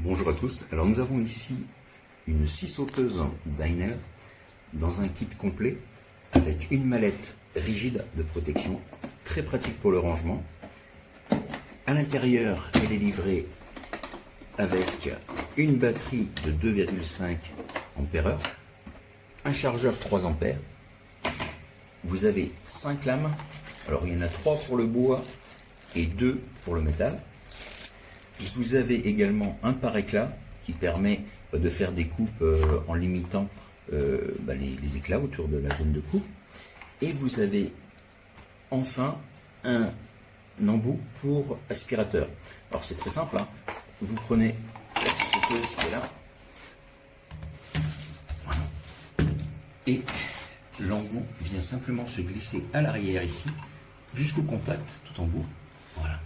Bonjour à tous, alors nous avons ici une scie sauteuse Dynel dans un kit complet avec une mallette rigide de protection, très pratique pour le rangement. À l'intérieur, elle est livrée avec une batterie de 2,5 ampères, un chargeur 3 ampères. Vous avez 5 lames, alors il y en a 3 pour le bois et 2 pour le métal. Vous avez également un pare-éclat qui permet de faire des coupes en limitant les éclats autour de la zone de coupe. Et vous avez enfin un embout pour aspirateur. Alors c'est très simple, hein. Vous prenez la scie sauteuse qui est là, voilà. Et l'embout vient simplement se glisser à l'arrière ici, jusqu'au contact, tout en bout. Voilà.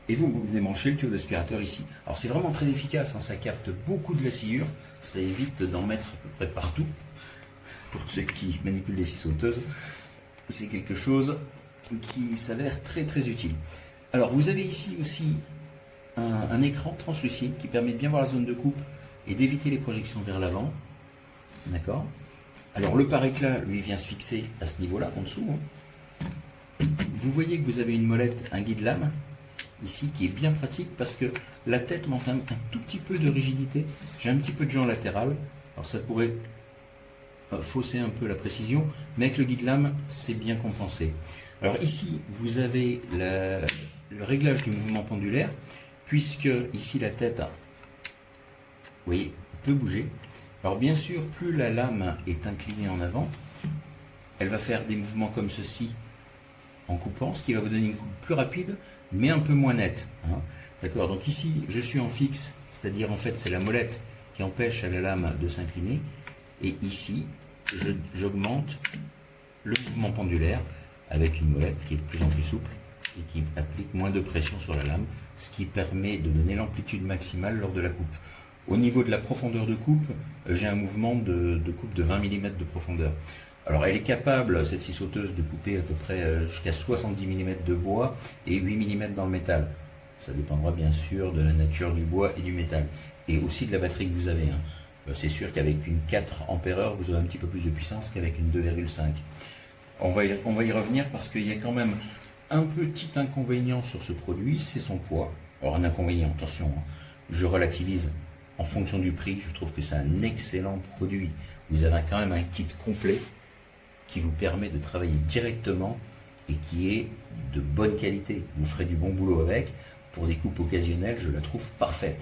Et vous démanchez le tuyau d'aspirateur ici. Alors c'est vraiment très efficace, hein, ça capte beaucoup de la sciure, ça évite d'en mettre à peu près partout. Pour ceux qui manipulent les scies sauteuses, c'est quelque chose qui s'avère très très utile. Alors vous avez ici aussi un écran translucide qui permet de bien voir la zone de coupe et d'éviter les projections vers l'avant. D'accord. Alors le pare-éclat, lui, vient se fixer à ce niveau-là, en dessous. Hein. Vous voyez que vous avez une molette, un guide lame, ici, qui est bien pratique parce que la tête manque un tout petit peu de rigidité. J'ai un petit peu de jambes latérales, alors ça pourrait fausser un peu la précision, mais avec le guide lame, c'est bien compensé. Alors ici, vous avez le réglage du mouvement pendulaire, puisque ici la tête, vous voyez, peut bouger. Alors bien sûr, plus la lame est inclinée en avant, elle va faire des mouvements comme ceci en coupant, ce qui va vous donner une coupe plus rapide, mais un peu moins nette. Hein. D'accord, donc ici, je suis en fixe, c'est-à-dire en fait c'est la molette qui empêche à la lame de s'incliner, et ici, j'augmente le mouvement pendulaire avec une molette qui est de plus en plus souple et qui applique moins de pression sur la lame, ce qui permet de donner l'amplitude maximale lors de la coupe. Au niveau de la profondeur de coupe, j'ai un mouvement de coupe de 20 mm de profondeur. Alors elle est capable, cette scie sauteuse, de couper à peu près jusqu'à 70 mm de bois et 8 mm dans le métal. Ça dépendra bien sûr de la nature du bois et du métal. Et aussi de la batterie que vous avez. Hein. C'est sûr qu'avec une 4 ampères, vous aurez un petit peu plus de puissance qu'avec une 2,5. On va y revenir parce qu'il y a quand même un petit inconvénient sur ce produit, c'est son poids. Alors un inconvénient, attention, hein, je relativise en fonction du prix, je trouve que c'est un excellent produit. Vous avez quand même un kit complet qui vous permet de travailler directement et qui est de bonne qualité. Vous ferez du bon boulot avec. Pour des coupes occasionnelles, je la trouve parfaite.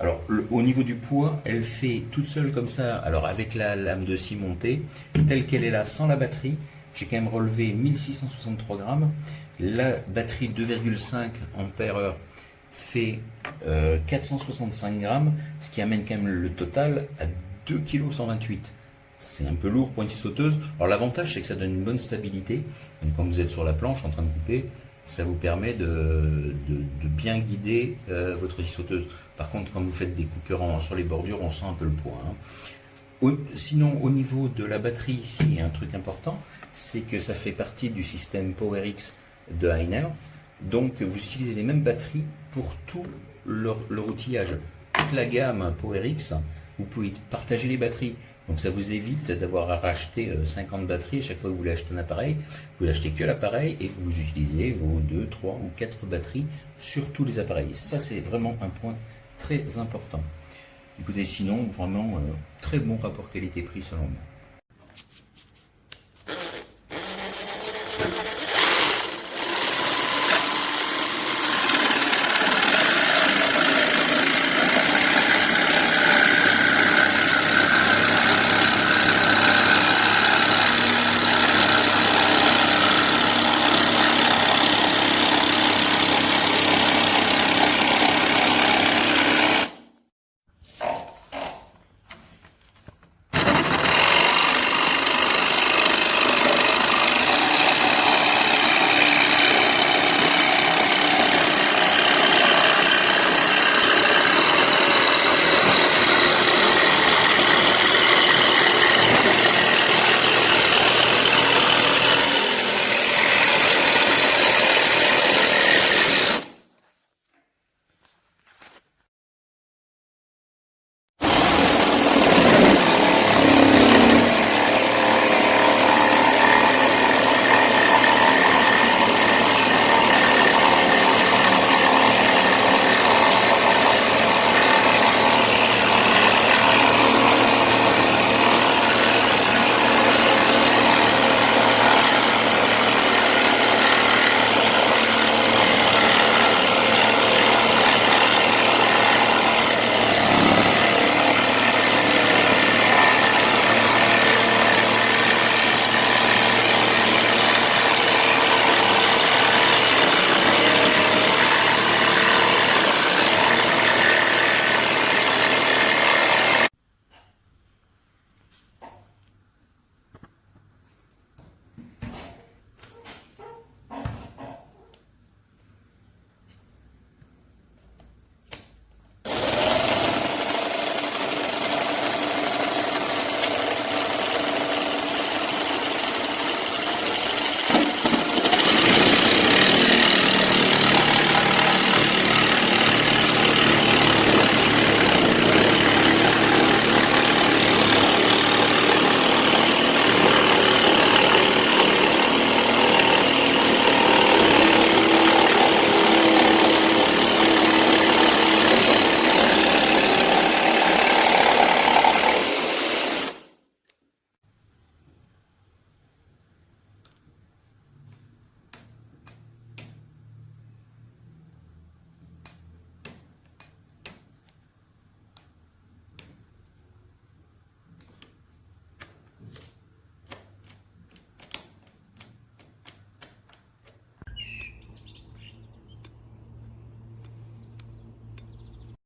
Alors, au niveau du poids, elle fait toute seule comme ça, alors avec la lame de scie montée, telle qu'elle est là, sans la batterie, j'ai quand même relevé 1663 grammes. La batterie 2,5 ampères fait 465 grammes, ce qui amène quand même le total à 2,128 kg. C'est un peu lourd pour une scie sauteuse. Alors l'avantage, c'est que ça donne une bonne stabilité. Donc quand vous êtes sur la planche en train de couper, ça vous permet de bien guider votre scie sauteuse. Par contre, quand vous faites des coupures sur les bordures, on sent un peu le poids. Hein. Sinon, au niveau de la batterie, ici, il y a un truc important, c'est que ça fait partie du système PowerX de Dynel. Donc, vous utilisez les mêmes batteries pour tout leur outillage. Toute la gamme PowerX, vous pouvez partager les batteries. Donc ça vous évite d'avoir à racheter 50 batteries à chaque fois que vous voulez acheter un appareil. Vous n'achetez que l'appareil et vous utilisez vos 2, 3 ou 4 batteries sur tous les appareils. Ça, c'est vraiment un point très important. Écoutez, sinon, vraiment, très bon rapport qualité-prix selon moi.